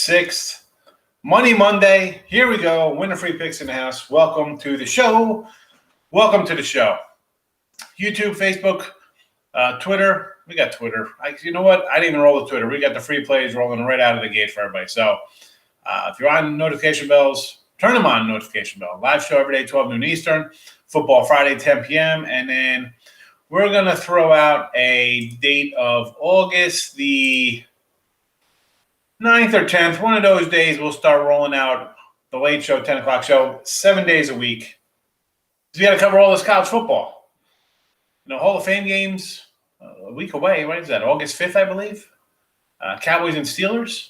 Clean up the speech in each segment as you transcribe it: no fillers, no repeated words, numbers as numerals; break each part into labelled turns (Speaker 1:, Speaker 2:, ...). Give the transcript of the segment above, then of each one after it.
Speaker 1: 6th, Money Monday. Here we go. Winner free picks in the house. Welcome to the show. Welcome to the show. YouTube, Facebook, Twitter. We got Twitter. You know what? I didn't even roll the Twitter. We got the free plays rolling right out of the gate for everybody. So if you're on notification bells, turn them on notification bell. Live show every day, 12 noon Eastern. Football Friday, 10 p.m. And then we're going to throw out a date of August the 9th or 10th. One of those days we'll start rolling out the late show, 10 o'clock show, 7 days a week. So we got to cover all this college football. Hall of Fame games a week away. What is that? August 5th, I believe. Cowboys and Steelers.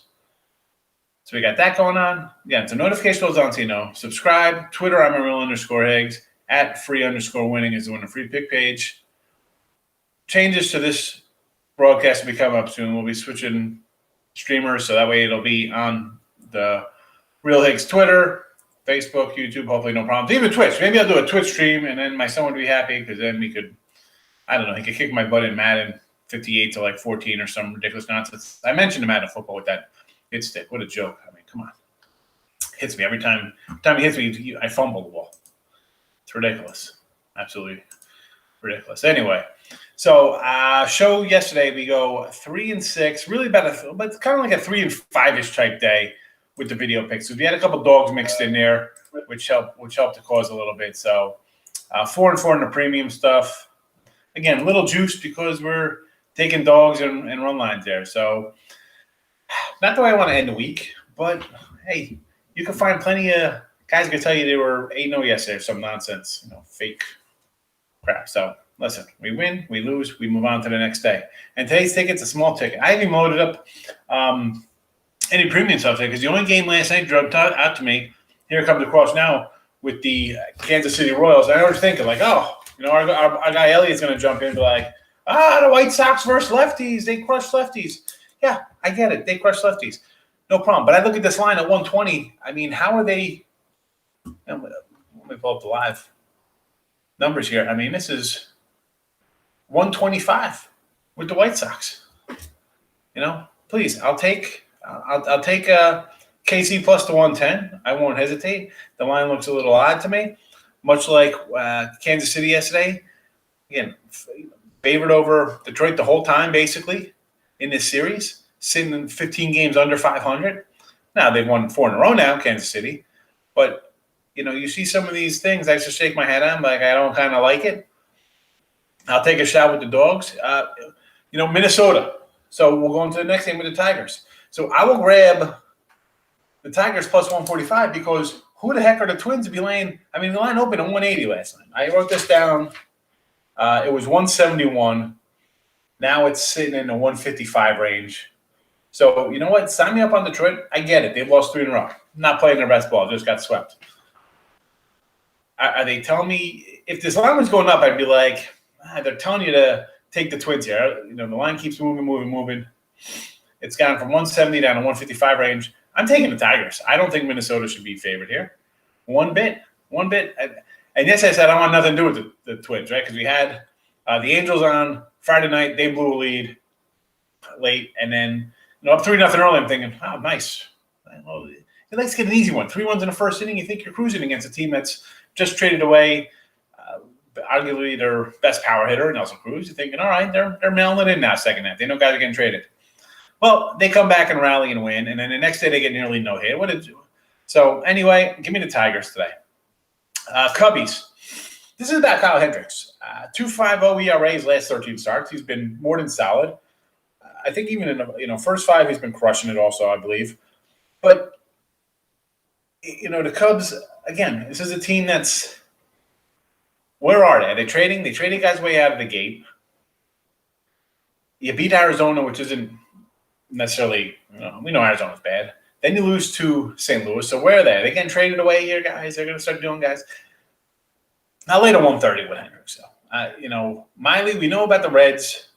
Speaker 1: So we got that going on. Yeah, so notification goes on so you know. Subscribe. Twitter, I'm @real_Higgs. @free_winning is the winner free pick page. Changes to this broadcast will be coming up soon. We'll be switching streamers, so that way it'll be on the Real Higgs Twitter, Facebook, YouTube, hopefully no problems. Even Twitch. Maybe I'll do a Twitch stream, and then my son would be happy because then we could, I don't know, he could kick my butt in Madden 58 to like 14 or some ridiculous nonsense. I mentioned the Madden football with that hit stick. What a joke. I mean, come on. Hits me every time. Every time he hits me, I fumble the ball. It's ridiculous. Absolutely ridiculous. Anyway, so show yesterday we go 3-6, really but kind of like a 3-5-ish type day with the video picks. So we had a couple dogs mixed in there, which helped the cause a little bit. So 4-4 in the premium stuff. Again, a little juice because we're taking dogs and run lines there. So not the way I want to end the week, but hey, you can find plenty of guys can tell you they were 8-0 yesterday or some nonsense, fake crap. So listen, we win, we lose, we move on to the next day. And today's ticket's a small ticket. I even loaded up any premium stuff today because the only game last night jumped out to me. Here it comes across now with the Kansas City Royals. I was thinking like, our guy Elliott's going to jump in and be like, the White Sox versus lefties. They crush lefties. Yeah, I get it. They crush lefties. No problem. But I look at this line at 120. I mean, how are they – let me pull up the live numbers here. I mean, this is 125 with the White Sox. Please, I'll take KC plus the 110. I won't hesitate. The line looks a little odd to me, much like Kansas City yesterday. Again, favored over Detroit the whole time, basically, in this series, sitting in 15 games under 500. Now, they've won 4 in a row now, Kansas City. But, you see some of these things, I just shake my head on, like I don't kind of like it. I'll take a shot with the dogs. Minnesota. So we'll go into the next game with the Tigers. So I will grab the Tigers plus 145 because who the heck are the Twins to be laying? I mean, the line opened at 180 last night. I wrote this down. It was 171. Now it's sitting in the 155 range. So you know what? Sign me up on Detroit. I get it. They've lost 3 in a row. Not playing their best ball. Just got swept. Are they telling me if this line was going up, I'd be like, they're telling you to take the Twins here. The line keeps moving. It's gone from 170 down to 155 range. I'm taking the Tigers. I don't think Minnesota should be favored here. One bit. And yes, I said I want nothing to do with the Twins, right? Because we had the Angels on Friday night. They blew a lead late. And then, up 3-0 early, I'm thinking, oh, nice. It likes to get an easy one. 3 runs in the first inning. You think you're cruising against a team that's just traded away arguably their best power hitter, Nelson Cruz. You're thinking, all right, they're mailing it in now second half. They know guys are getting traded. Well, they come back and rally and win, and then the next day they get nearly no hit. So anyway, give me the Tigers today. Cubbies. This is about Kyle Hendricks. 2.50 ERA his last 13 starts. He's been more than solid. I think even in the first 5, he's been crushing it also, I believe. But the Cubs, again, this is a team that's where are they? Are they trading? They traded guys way out of the gate. You beat Arizona, which isn't necessarily, we know Arizona's bad. Then you lose to St. Louis. So where are they? Are they getting traded away here, guys? They're going to start doing guys. Now later 130 with Hendricks. So, Miley, we know about the Reds.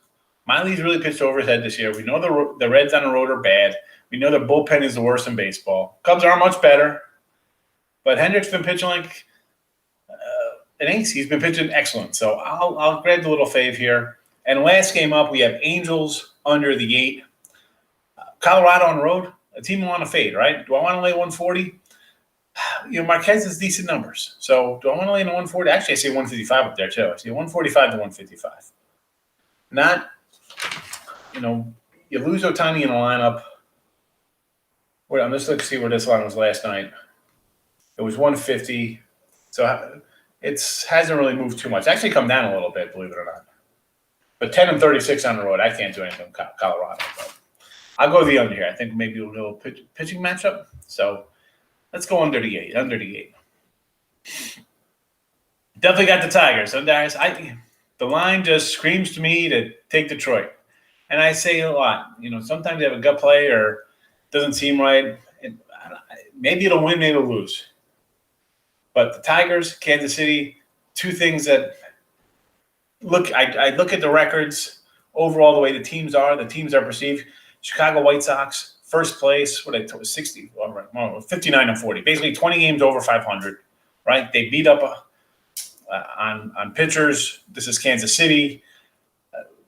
Speaker 1: Miley's really pitched over his head this year. We know the Reds on the road are bad. We know their bullpen is the worst in baseball. Cubs aren't much better. But Hendricks been pitching like an ace. He's been pitching excellent. So I'll grab the little fave here. And last game up, we have Angels under the 8. Colorado on the road. a team I want to fade, right? Do I want to lay 140? Marquez has decent numbers. So do I want to lay in 140? Actually, I see 155 up there too. I see 145 to 155. Not, you lose Ohtani in the lineup. Wait, I'm just looking to see where this line was last night. It was 150. So it hasn't really moved too much. It's actually come down a little bit, believe it or not. But 10 and 36 on the road, I can't do anything in Colorado. But I'll go the under here. I think maybe a little pitching matchup. So let's go under the 8. Definitely got the Tigers. So guys, the line just screams to me to take Detroit. And I say a lot. Sometimes you have a gut play or doesn't seem right. Maybe it'll win, maybe it'll lose. But the Tigers, Kansas City, two things that I look at the records overall, the way the teams are perceived. Chicago White Sox, first place, 59 and 40, basically 20 games over 500, right? They beat up on pitchers. This is Kansas City.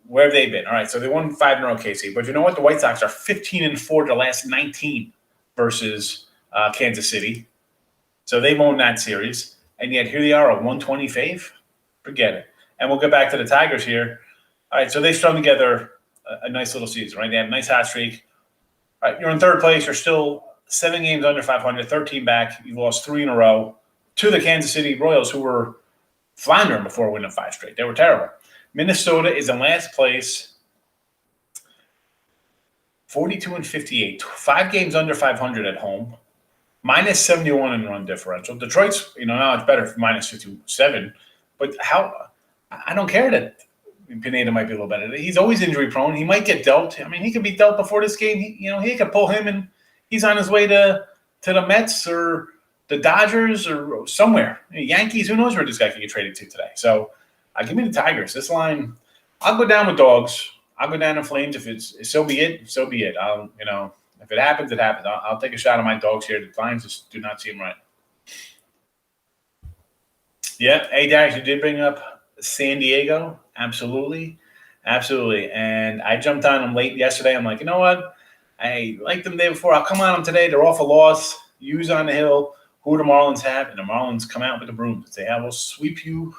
Speaker 1: Where have they been? All right, so they won 5 in a row, Casey. But you know what? The White Sox are 15 and 4 the last 19 versus Kansas City. So they've won that series. And yet here they are, a 120 fave. Forget it. And we'll get back to the Tigers here. All right, so they strung together a nice little season, right? They had a nice hot streak. All right, you're in third place. You're still 7 games under 500, 13 back. You've lost 3 in a row to the Kansas City Royals, who were floundering before winning 5 straight. They were terrible. Minnesota is in last place, 42 and 58, 5 games under 500 at home, minus 71 in run differential. Detroit's, now it's better for minus 57, but I don't care that Pineda might be a little better. He's always injury prone. He might get dealt. I mean, he could be dealt before this game. He could pull him and he's on his way to the Mets or the Dodgers or somewhere. Yankees, who knows where this guy could get traded to today. So give me the Tigers. This line, I'll go down with dogs. I'll go down in flames. If it's so be it, so be it. If it happens, it happens. I'll take a shot on my dogs here. The lines just do not seem right. Yeah, hey, Darius, you did bring up San Diego. Absolutely. And I jumped on them late yesterday. I'm like, you know what? I liked them the day before. I'll come on them today. They're off a loss. Use on the hill. Who do the Marlins have? And the Marlins come out with the brooms and say, we'll sweep you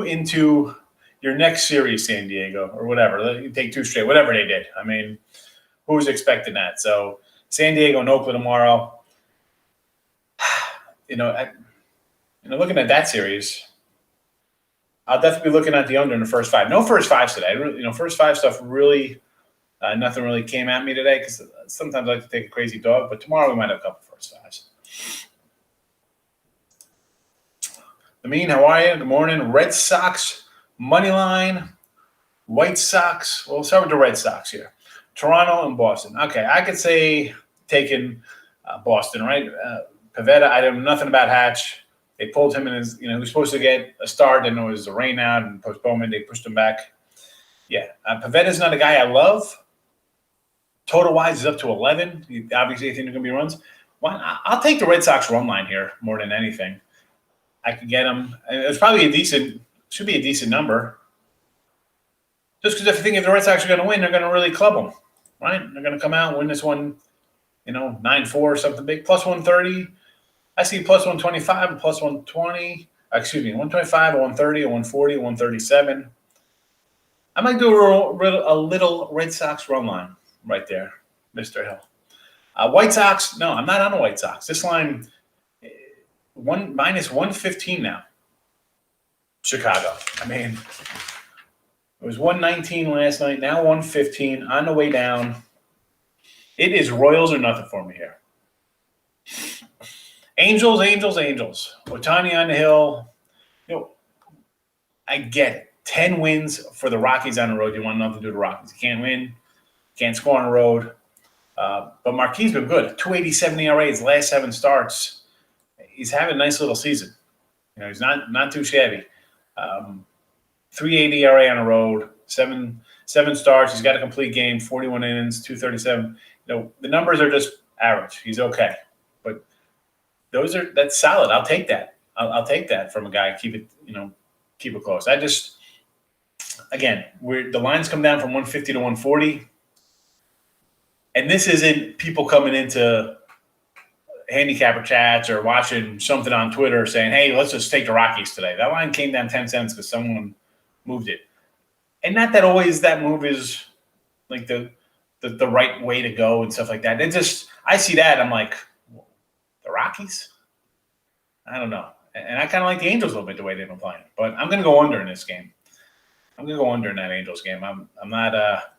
Speaker 1: into your next series, San Diego, or whatever. You take 2 straight, whatever they did. I mean, who was expecting that? So San Diego and Oakland tomorrow. Looking at that series, I'll definitely be looking at the under in the first 5. No first 5s today. First 5 stuff really, nothing really came at me today because sometimes I like to take a crazy dog. But tomorrow we might have a couple first 5s. Amin, how are you? Good morning. Red Sox, money line. White Sox. We'll start with the Red Sox here. Toronto and Boston. Okay, I could say taking Boston, right? Pivetta, I know nothing about Hatch. They pulled him in his, he was supposed to get a start, and it was a rain out and postponement. They pushed him back. Yeah, Pivetta's not a guy I love. Total-wise is up to 11. Obviously, I think there's going to be runs. I'll take the Red Sox run line here more than anything. I could get them. It's probably should be a decent number. Just because if the Red Sox are going to win, they're going to really club them, right? They're going to come out and win this one, 9-4, something big, plus 130. I see plus 125 and plus 120. 125, a 130, a 140, a 137. I might do a little Red Sox run line right there, Mr. Hill. White Sox, no, I'm not on the White Sox. This line, minus 115 now. Chicago. I mean, it was 119 last night, now 115 on the way down. It is Royals or nothing for me here. Angels. Ohtani on the hill. I get it. 10 wins for the Rockies on the road. You want nothing to do with the Rockies. You can't win. Can't score on the road. But Marquis been good. 2.87 ERA his last 7 starts. He's having a nice little season. He's not too shabby. 3.80 ERA on the road. 7 starts. He's got a complete game. 41 innings. 237. The numbers are just average. He's okay. But that's solid. I'll take that. I'll take that from a guy. Keep it close. Again, the lines come down from 150 to 140. And this isn't people coming into handicapper chats or watching something on Twitter saying, hey, let's just take the Rockies today. That line came down 10 cents because someone moved it. And not that always that move is like the right way to go and stuff like that. It just, I see that, I'm like, the Rockies? I don't know. And I kind of like the Angels a little bit the way they've been playing. But I'm going to go under in this game. I'm going to go under in that Angels game. I'm not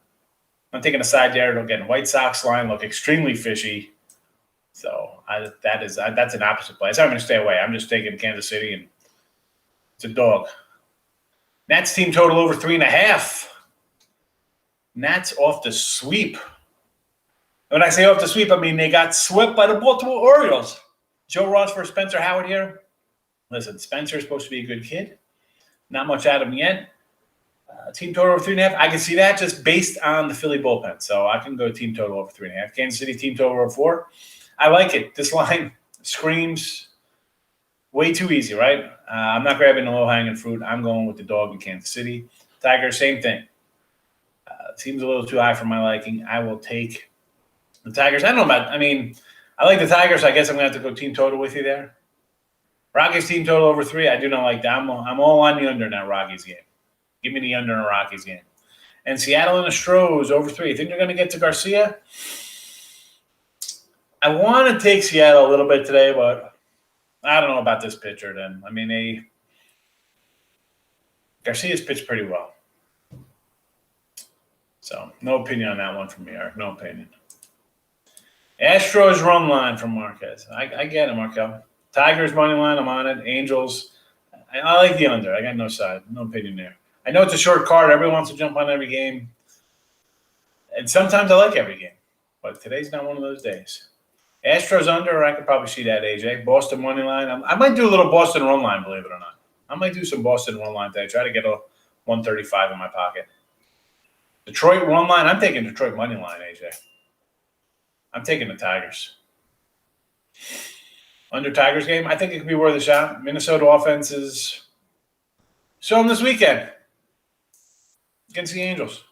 Speaker 1: taking a side there. Again, White Sox line look extremely fishy. So that's an opposite play. So I'm going to stay away. I'm just taking Kansas City, and it's a dog. Nats team total over 3.5. Nats off the sweep. When I say off the sweep, I mean they got swept by the Baltimore Orioles. Joe Ross for Spencer Howard here. Listen, Spencer's supposed to be a good kid. Not much out of him yet. Team total over 3.5. I can see that just based on the Philly bullpen. So I can go team total over 3.5. Kansas City team total over 4. I like it. This line screams way too easy, right? I'm not grabbing the low-hanging fruit. I'm going with the dog in Kansas City. Tigers, same thing. Seems a little too high for my liking. I will take the Tigers. I don't know about – I mean, I like the Tigers. So I guess I'm going to have to go team total with you there. Rockies team total over 3. I do not like that. I'm all on the under in that Rockies game. Give me the under in a Rockies game. And Seattle and the Astros over 3. You think they're going to get to Garcia? I want to take Seattle a little bit today, but I don't know about this pitcher then. I mean, Garcia's pitched pretty well. So no opinion on that one from me, Eric. No opinion. Astros run line from Marquez. I get it, Markel. Tigers money line, I'm on it. Angels. I like the under. I got no side. No opinion there. I know it's a short card. Everyone wants to jump on every game. And sometimes I like every game. But today's not one of those days. Astros under, I could probably see that, AJ. Boston money line. I might do a little Boston run line, believe it or not. I might do some Boston run line today. Try to get a 135 in my pocket. Detroit run line. I'm taking Detroit money line, AJ. I'm taking the Tigers. Under Tigers game, I think it could be worth a shot. Minnesota offense is showing this weekend against the Angels.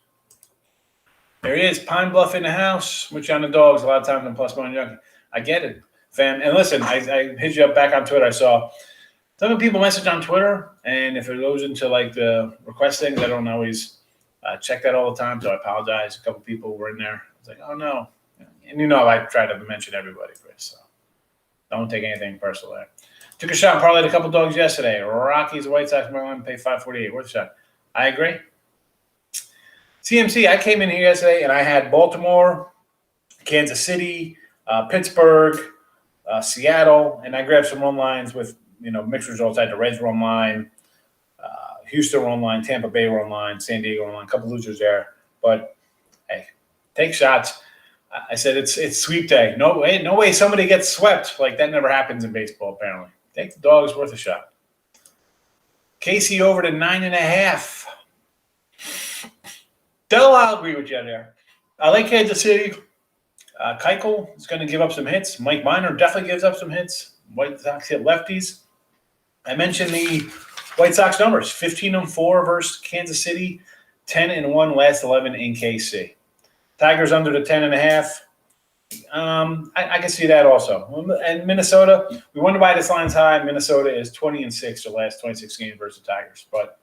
Speaker 1: There he is, Pine Bluff in the house, which on the dogs a lot of times on plus money junkie. I get it, fam. And listen, I hit you up back on Twitter. I saw some people message on Twitter, and if it goes into like the request things, I don't always check that all the time, so I apologize. A couple people were in there. I was like, oh no. And you know I try to mention everybody, Chris, so don't take anything personal there. Took a shot and parlayed a couple dogs yesterday. Rockies, White Sox, Maryland, pay $5.48. Worth a shot. I agree. CMC, I came in here yesterday and I had Baltimore, Kansas City, Pittsburgh, Seattle, and I grabbed some run lines with mixed results. I had the Reds run line, Houston run line, Tampa Bay run line, San Diego run line, a couple losers there. But hey, take shots. I said it's sweep day. No way somebody gets swept. Like that never happens in baseball, apparently. Take the dogs, worth a shot. KC over to 9.5. Del, I'll agree with you there. I like Kansas City. Keuchel is going to give up some hits. Mike Minor definitely gives up some hits. White Sox hit lefties. I mentioned the White Sox numbers. 15-4 versus Kansas City. 10-1 last 11 in KC. Tigers under the 10.5. I can see that also. And Minnesota, we wonder why this line's high. Minnesota is 20-6 the last 26 games versus the Tigers. But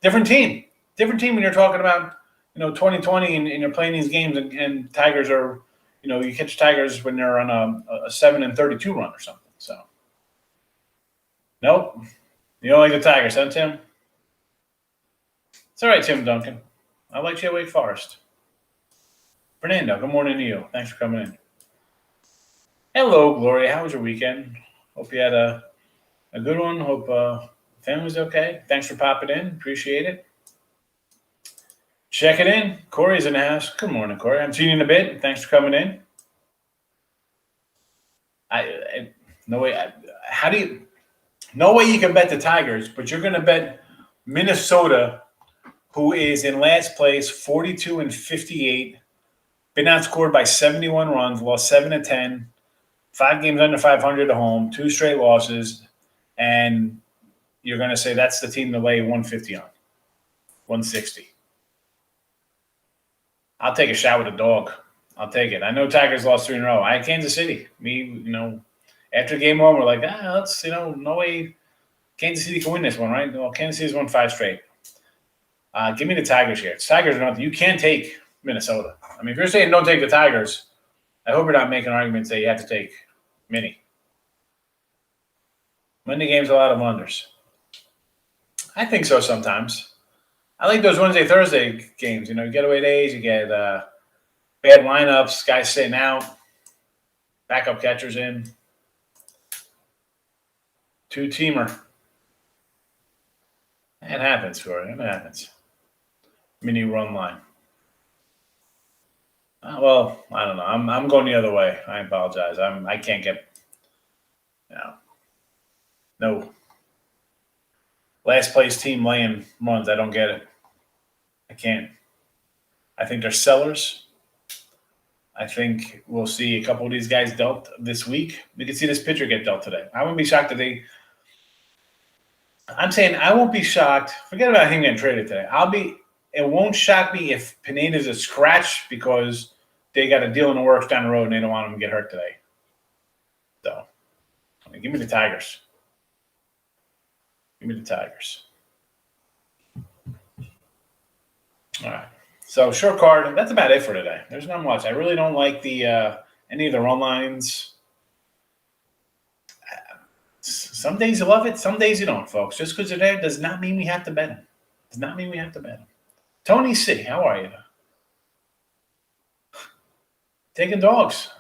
Speaker 1: different team. Different team when you're talking about, 2020 and you're playing these games and Tigers are, you catch Tigers when they're on a 7-32 run or something. So, nope. You don't like the Tigers, huh, Tim? It's all right, Tim Duncan. I like you at Wake Forest. Fernando, good morning to you. Thanks for coming in. Hello, Gloria. How was your weekend? Hope you had a good one. Hope family was okay. Thanks for popping in. Appreciate it. Check it in. Corey's in the house. Good morning, Corey. I'm seeing you in a bit. Thanks for coming in. No way. No way you can bet the Tigers, but you're going to bet Minnesota, who is in last place, 42-58. Been outscored by 71 runs, lost 7-10, 5 games under 500 at home, 2 straight losses, and you're going to say that's the team to lay 150 on, 160. I'll take a shot with a dog. I'll take it. I know Tigers lost 3 in a row. I had Kansas City. After game one, we're like, let's, no way Kansas City can win this one, right? Well, Kansas City's won 5 straight. Give me the Tigers here. It's Tigers or nothing. You can't take Minnesota. I mean, if you're saying don't take the Tigers, I hope you're not making arguments that you have to take Mini. Win the game's a lot of unders. I think so sometimes. I like those Wednesday, Thursday games. You getaway days, you get bad lineups, guys sitting out, backup catchers in. 2-teamer. It happens for you. It happens. Mini run line. Well, I don't know. I'm going the other way. I apologize. I can't get no last place team laying runs. I don't get it. I can't. I think they're sellers. I think we'll see a couple of these guys dealt this week. We can see this pitcher get dealt today. I wouldn't be shocked if I'm saying I won't be shocked. Forget about him getting traded today. It won't shock me if Pineda's a scratch because they got a deal in the works down the road and they don't want him to get hurt today. So, give me the Tigers. Give me the Tigers. All right. So, short card. That's about it for today. There's not much. I really don't like any of the run lines. Some days you love it. Some days you don't, folks. Just because they're there does not mean we have to bet them. Does not mean we have to bet them. Tony C., how are you? Taking dogs.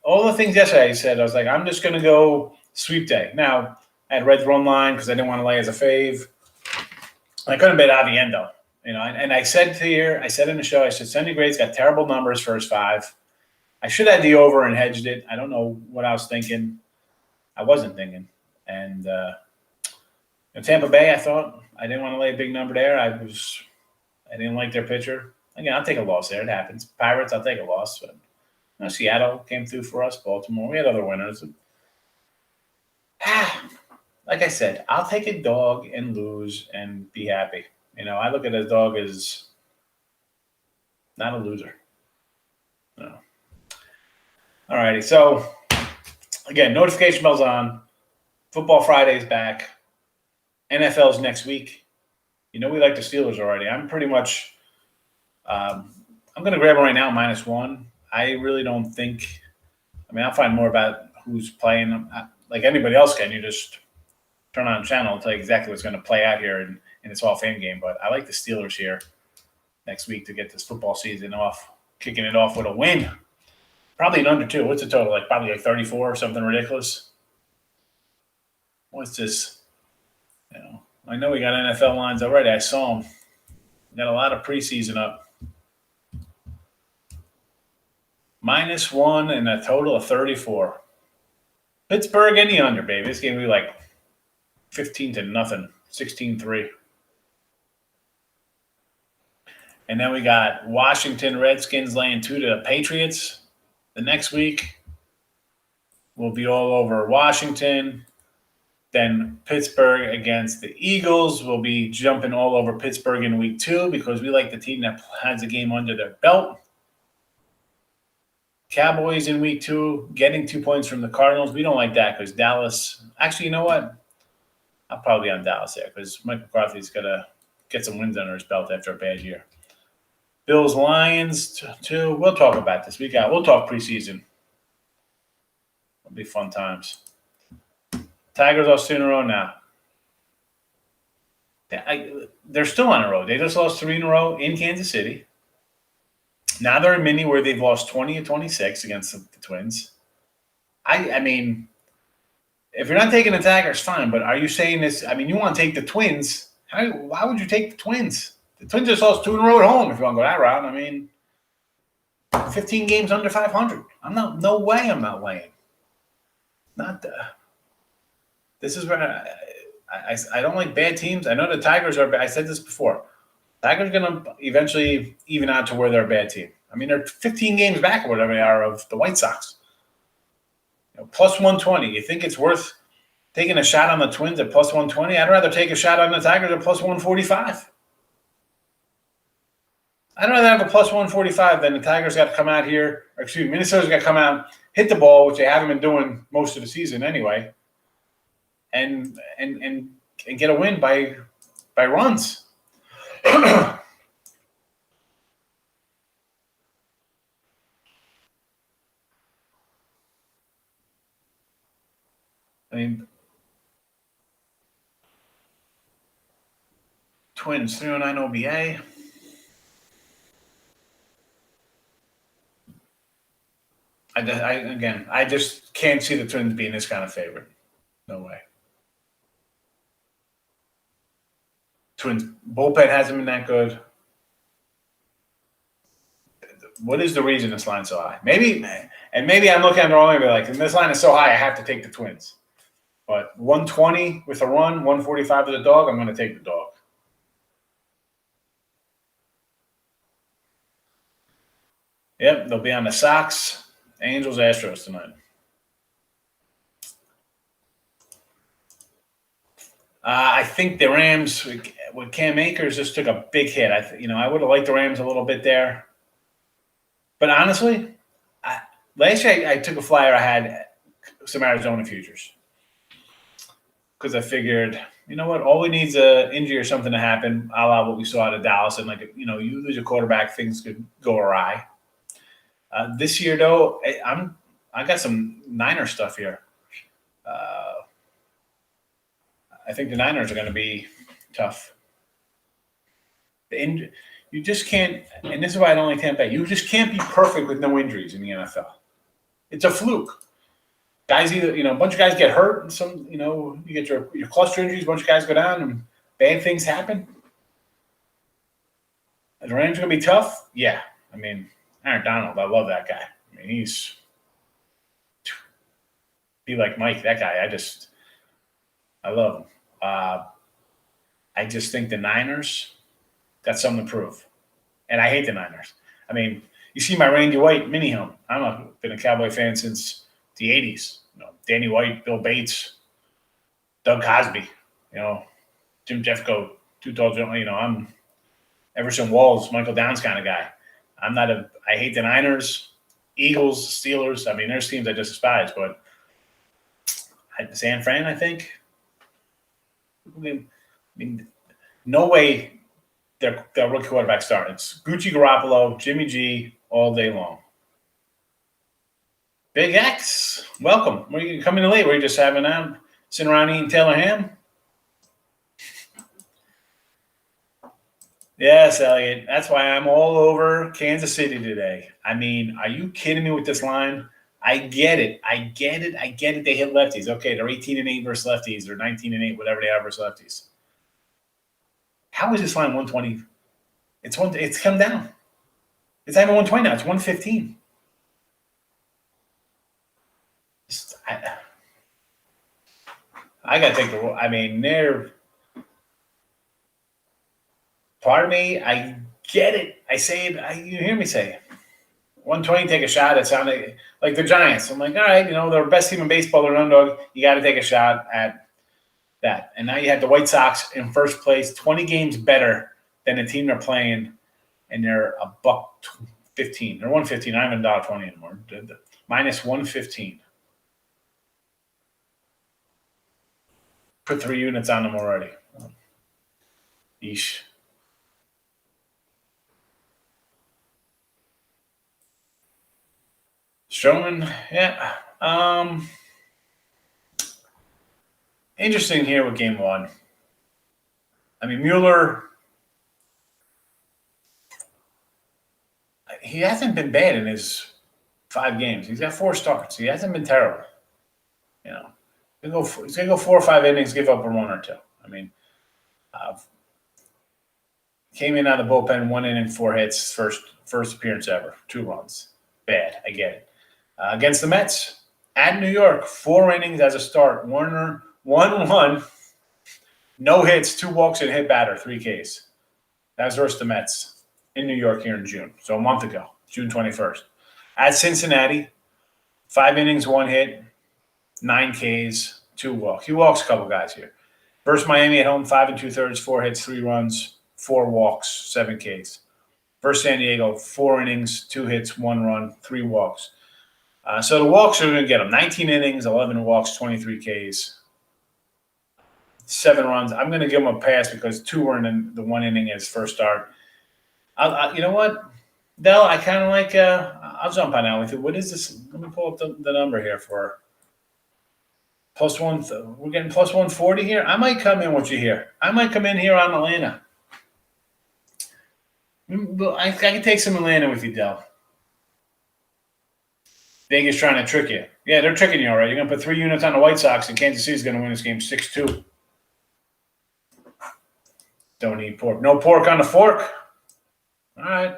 Speaker 1: All the things yesterday I said, I was like, I'm just going to go sweep day. Now, I had red run line because I didn't want to lay as a fave. I couldn't bet Aviendo. And I said in the show, I said, Sunday Gray's got terrible numbers for his 5. I should have had the over and hedged it. I don't know what I was thinking. I wasn't thinking. And Tampa Bay, I thought I didn't want to lay a big number there. I didn't like their pitcher. Again, I'll take a loss there. It happens. Pirates, I'll take a loss. But Seattle came through for us. Baltimore, we had other winners. Like I said, I'll take a dog and lose and be happy. I look at a dog as not a loser. No. All righty. So, again, notification bells on. Football Friday's back. NFL's next week. We like the Steelers already. I'm pretty much I'm going to grab them right now, -1. I really don't think – I'll find more about who's playing them. Like anybody else can. You just turn on the channel and tell you exactly what's going to play out here in this Hall of Fame game. But I like the Steelers here next week to get this football season off, kicking it off with a win. Probably an under 2. What's the total? Probably 34 or something ridiculous. What's this? I know we got NFL lines already. I saw them. Got a lot of preseason up. -1 and a total of 34. Pittsburgh and the under, baby. This game will be 15-0, 16-3. And then we got Washington Redskins laying 2 to the Patriots. The next week will be all over Washington. Then Pittsburgh against the Eagles will be jumping all over Pittsburgh in week 2 because we like the team that has a game under their belt. Cowboys in week 2, getting 2 points from the Cardinals. We don't like that because Dallas – actually, you know what? I'll probably be on Dallas there because Mike McCarthy's got to get some wins under his belt after a bad year. Bills, Lions, 2. We'll talk about this. We'll talk preseason. It'll be fun times. Tigers lost 2 in a row now. They're still on a road. They just lost 3 in a row in Kansas City. Now they're in Mini where they've lost 20-26 against the Twins. I mean, if you're not taking the Tigers, fine. But are you saying this? I mean, you want to take the Twins. Why would you take the Twins? The Twins just lost 2 in a row at home if you want to go that route. I mean, 15 games under 500. No way I'm not laying. This is where I don't like bad teams. I know the Tigers are bad. I said this before. Tigers are going to eventually even out to where they're a bad team. I mean, they're 15 games back or whatever they are of the White Sox. Plus 120. You think it's worth taking a shot on the Twins at plus 120? I'd rather take a shot on the Tigers at plus 145. I'd rather have a plus 145 than the Tigers got to come out here, or excuse me, Minnesota's got to come out, hit the ball, which they haven't been doing most of the season anyway, and get a win by runs. I mean, Twins 309 OBA. I just can't see the Twins being this kind of favorite. No way. Twins bullpen hasn't been that good. What is the reason this line's so high? Maybe I'm looking at it wrong. Like, and this line is so high, I have to take the Twins. But 120 with a run, 145 with a dog, I'm going to take the dog. Yep, they'll be on the Sox, Angels, Astros tonight. I think the Rams with Cam Akers just took a big hit. I would have liked the Rams a little bit there, but honestly, last year I took a flyer. I had some Arizona futures because I figured, you know what, all we need is an injury or something to happen, a la what we saw out of Dallas, and you lose a quarterback, things could go awry. This year, though, I got some Niner stuff here. I think the Niners are going to be tough. You just can't, and this is why I don't like Tampa Bay. You just can't be perfect with no injuries in the NFL. It's a fluke. Guys a bunch of guys get hurt, and some, you get your cluster injuries, a bunch of guys go down, and bad things happen. The Rams are going to be tough? Yeah. I mean, Aaron Donald, I love that guy. I mean, he's be like Mike, that guy. I love him. I just think the Niners got something to prove. And I hate the Niners. I mean, you see my Randy White mini helmet. I've been a Cowboy fan since the 80s. Danny White, Bill Bates, Doug Cosby, Jim Jeffcoat, I'm Everson Walls, Michael Downs kind of guy. I hate the Niners, Eagles, Steelers. I mean, there's teams I just despise, but San Fran, I think. I mean, no way their rookie quarterback starting. It's Gucci Garoppolo, Jimmy G all day long. Big X, welcome. Were you coming in late? Were you just sitting around eating Taylor ham? Yes, Elliot. That's why I'm all over Kansas City today. I mean, are you kidding me with this line? I get it. They hit lefties. Okay, they're 18-8 versus lefties, or 19-8, whatever they are versus lefties. How is this line 120? It's come down. It's not even 120 now. It's 115. I got to take the. I mean, they're. Part of me, I get it. I say it. You hear me say it. 120, take a shot. It sounded like the Giants. I'm like, all right, they're the best team in baseball. They're an underdog. You got to take a shot at that. And now you have the White Sox in first place, 20 games better than the team they're playing, and they're $1.15. They're 115. I'm in $1.20 anymore. Minus 115. Put 3 units on them already. Yeesh. Stroman, yeah. Interesting here with game 1. I mean, Mueller, he hasn't been bad in his 5 games. He's got 4 starts. He hasn't been terrible. He's going to go 4 or 5 innings, give up a run or 2. I mean, came in out of the bullpen, 1 inning, 4 hits, first appearance ever, 2 runs. Bad, I get it. Against the Mets at New York, 4 innings as a start. Warner, 1-1, no hits, 2 walks and hit batter, 3 Ks. That was versus the Mets in New York here in June, so a month ago, June 21st. At Cincinnati, 5 innings, 1 hit, 9 Ks, 2 walks. He walks a couple guys here. Versus Miami at home, 5 2/3, 4 hits, 3 runs, 4 walks, 7 Ks. Versus San Diego, 4 innings, 2 hits, 1 run, 3 walks. So the walks are going to get them 19 innings, 11 walks, 23 Ks, 7 runs. I'm going to give them a pass because 2 were in the 1 inning as first start. You know what, Del? I kind of like. I'll jump on that with you. What is this? Let me pull up the number here for +1. We're getting +140 here. I might come in with you here. I might come in here on Atlanta. I can take some Atlanta with you, Del. Vegas trying to trick you. Yeah, they're tricking you, all right. You're going to put 3 units on the White Sox, and Kansas City's going to win this game 6-2. Don't eat pork. No pork on the fork? All right.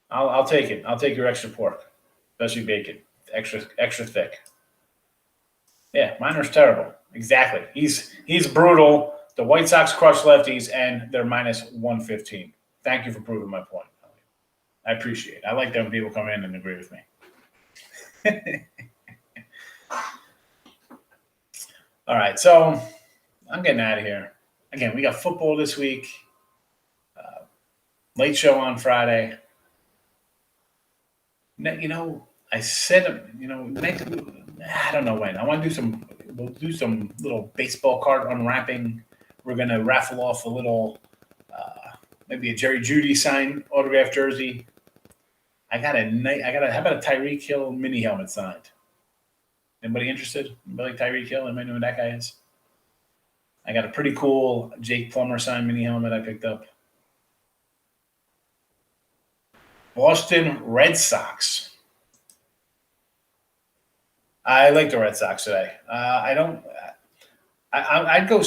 Speaker 1: I'll take it. I'll take your extra pork, especially bacon, extra thick. Yeah, Miner's terrible. Exactly. He's brutal. The White Sox crush lefties, and they're -115. Thank you for proving my point. I appreciate it. I like that when people come in and agree with me. All right, so I'm getting out of here. Again, we got football this week. Late show on Friday. I said, I don't know when. I want to do we'll do some little baseball card unwrapping. We're going to raffle off a little, maybe a Jerry Jeudy signed autographed jersey. how about a Tyreek Hill mini helmet signed? Anybody interested? Anybody like Tyreek Hill? Anybody know who that guy is? I got a pretty cool Jake Plummer signed mini helmet I picked up. Boston Red Sox. I like the Red Sox today. I'd go.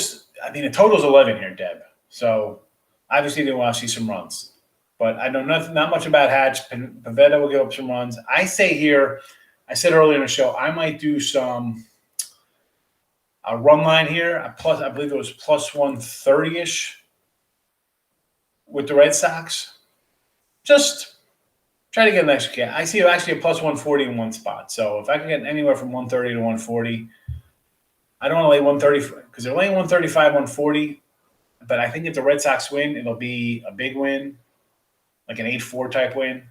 Speaker 1: I mean, the total's 11 here, Deb. So obviously they want to see some runs. But I know not much about Hatch. Pavetta will give up some runs. I say here, I said earlier in the show, I might do a run line here. I believe it was +130-ish with the Red Sox. Just try to get an extra K. I see actually a +140 in one spot. So if I can get anywhere from 130 to 140, I don't want to lay 130 because they're laying 135, 140. But I think if the Red Sox win, it'll be a big win, like an 8-4 type win.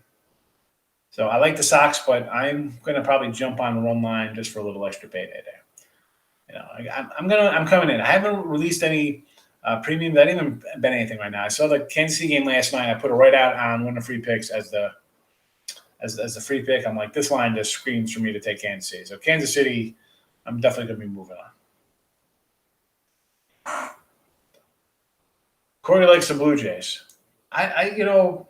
Speaker 1: So I like the Sox, but I'm going to probably jump on the run line just for a little extra payday there. I'm coming in. I haven't released any premiums. I didn't even bet anything right now. I saw the Kansas City game last night. I put it right out on one of the free picks as the free pick. I'm like, this line just screams for me to take Kansas City. So Kansas City, I'm definitely going to be moving on. Corey likes the Blue Jays. Can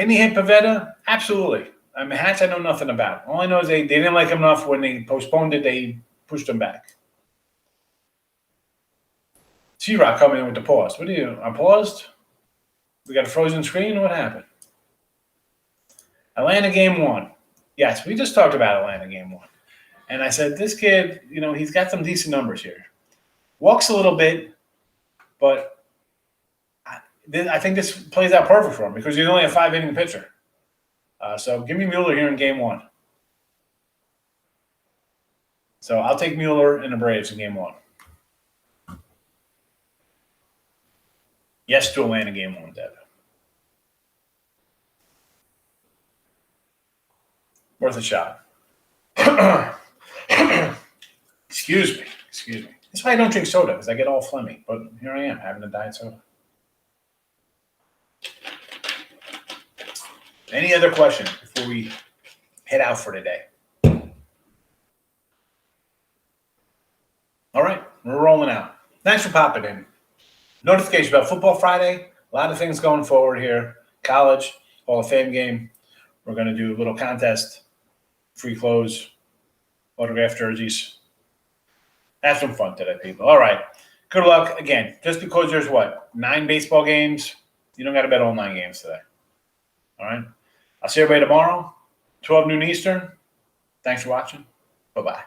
Speaker 1: he hit Pavetta? Absolutely. I mean, Hatch I know nothing about. All I know is they didn't like him enough when they postponed it. They pushed him back. T-Rock coming in with the pause. What are you? I paused? We got a frozen screen? What happened? Atlanta game 1. Yes, we just talked about Atlanta game 1. And I said, this kid, he's got some decent numbers here. Walks a little bit, but I think this plays out perfect for him because he's only a 5-inning pitcher. So give me Mueller here in game 1. So I'll take Mueller and the Braves in game 1. Yes to Atlanta game 1, Deb. Worth a shot. Excuse me. That's why I don't drink soda, because I get all phlegmy. But here I am, having a diet soda. Any other questions before we head out for today? All right, we're rolling out. Thanks for popping in. Notification about Football Friday. A lot of things going forward here. College, Hall of Fame game. We're going to do a little contest. Free clothes, autographed jerseys. Have some fun today, people. All right. Good luck. Again, just because there's 9 baseball games, you don't got to bet all 9 games today. All right. I'll see everybody tomorrow, 12 noon Eastern. Thanks for watching. Bye-bye.